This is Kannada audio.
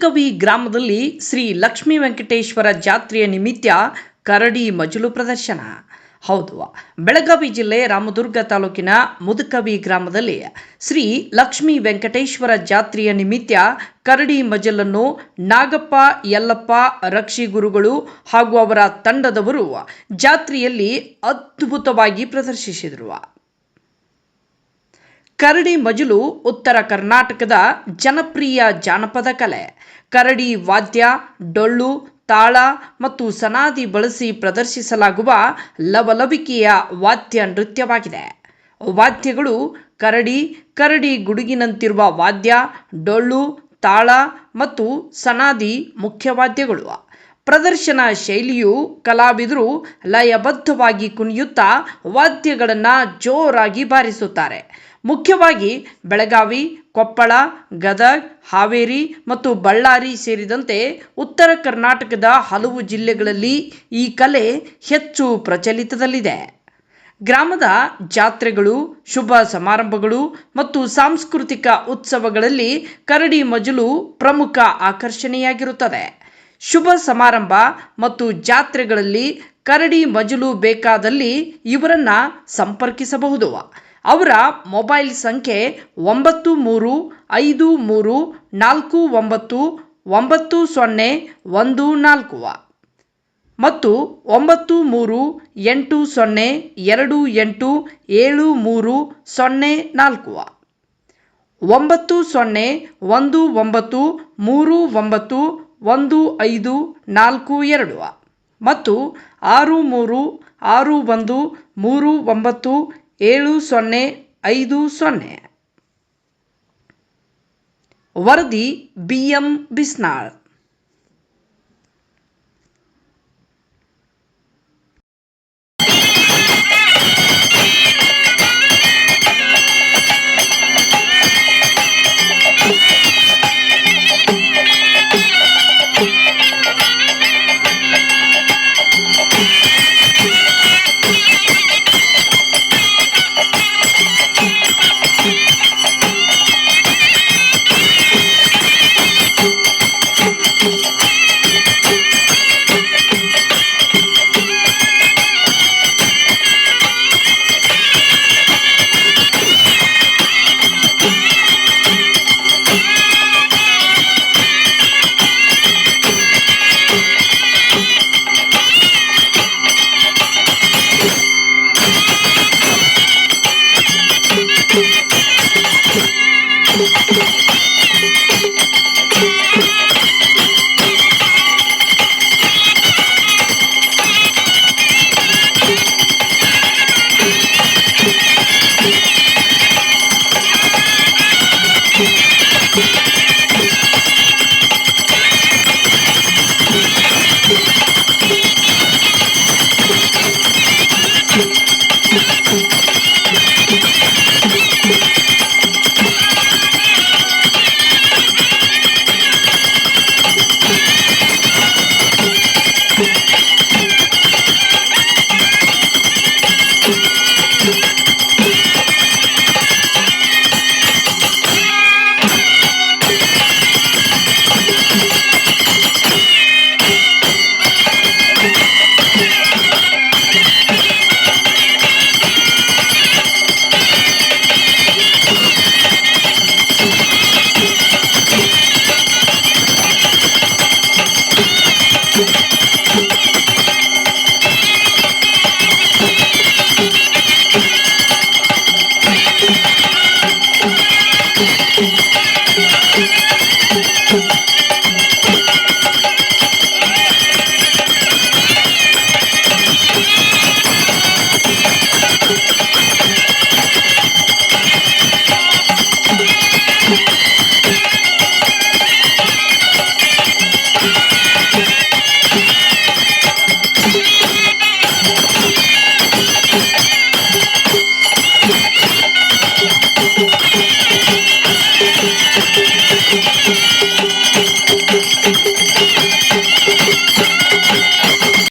ಮಧುಕವಿ ಗ್ರಾಮದಲ್ಲಿ ಶ್ರೀ ಲಕ್ಷ್ಮೀ ವೆಂಕಟೇಶ್ವರ ಜಾತ್ರೆಯ ನಿಮಿತ್ತ ಕರಡಿ ಮಜಲು ಪ್ರದರ್ಶನ. ಹೌದು, ಬೆಳಗಾವಿ ಜಿಲ್ಲೆ ರಾಮದುರ್ಗ ತಾಲೂಕಿನ ಮಧುಕವಿ ಗ್ರಾಮದಲ್ಲಿ ಶ್ರೀ ಲಕ್ಷ್ಮೀ ವೆಂಕಟೇಶ್ವರ ಜಾತ್ರೆಯ ನಿಮಿತ್ತ ಕರಡಿ ಮಜಲನ್ನು ನಾಗಪ್ಪ ಯಲ್ಲಪ್ಪ ರಕ್ಷಿ ಗುರುಗಳು ಹಾಗೂ ಅವರ ತಂಡದವರು ಜಾತ್ರೆಯಲ್ಲಿ ಅದ್ಭುತವಾಗಿ ಪ್ರದರ್ಶಿಸಿದರು. ಕರಡಿ ಮಜಲು ಉತ್ತರ ಕರ್ನಾಟಕದ ಜನಪ್ರಿಯ ಜಾನಪದ ಕಲೆ. ಕರಡಿ ವಾದ್ಯ, ಡೊಳ್ಳು, ತಾಳ ಮತ್ತು ಸನಾದಿ ಬಳಸಿ ಪ್ರದರ್ಶಿಸಲಾಗುವ ಲವಲವಿಕೆಯ ವಾದ್ಯ ನೃತ್ಯವಾಗಿದೆ. ವಾದ್ಯಗಳು ಕರಡಿ ಗುಡುಗಿನಂತಿರುವ ವಾದ್ಯ, ಡೊಳ್ಳು, ತಾಳ ಮತ್ತು ಸನಾದಿ ಮುಖ್ಯ ವಾದ್ಯಗಳು. ಪ್ರದರ್ಶನ ಶೈಲಿಯು ಕಲಾವಿದರು ಲಯಬದ್ಧವಾಗಿ ಕುಣಿಯುತ್ತಾ ವಾದ್ಯಗಳನ್ನು ಜೋರಾಗಿ ಬಾರಿಸುತ್ತಾರೆ. ಮುಖ್ಯವಾಗಿ ಬೆಳಗಾವಿ, ಕೊಪ್ಪಳ, ಗದಗ, ಹಾವೇರಿ ಮತ್ತು ಬಳ್ಳಾರಿ ಸೇರಿದಂತೆ ಉತ್ತರ ಕರ್ನಾಟಕದ ಹಲವು ಜಿಲ್ಲೆಗಳಲ್ಲಿ ಈ ಕಲೆ ಹೆಚ್ಚು ಪ್ರಚಲಿತದಲ್ಲಿದೆ. ಗ್ರಾಮದ ಜಾತ್ರೆಗಳು, ಶುಭ ಸಮಾರಂಭಗಳು ಮತ್ತು ಸಾಂಸ್ಕೃತಿಕ ಉತ್ಸವಗಳಲ್ಲಿ ಕರಡಿ ಮಜಲು ಪ್ರಮುಖ ಆಕರ್ಷಣೆಯಾಗಿರುತ್ತದೆ. ಶುಭ ಸಮಾರಂಭ ಮತ್ತು ಜಾತ್ರೆಗಳಲ್ಲಿ ಕರಡಿ ಮಜಲು ಬೇಕಾದಲ್ಲಿ ಇವರನ್ನು ಸಂಪರ್ಕಿಸಬಹುದು. ಅವರ ಮೊಬೈಲ್ ಸಂಖ್ಯೆ 9353499014 ಮತ್ತು 9380287304 9019391542 ಮತ್ತು 6361397050. ವರದಿ BM ಬಿಸ್ನಾಳ್.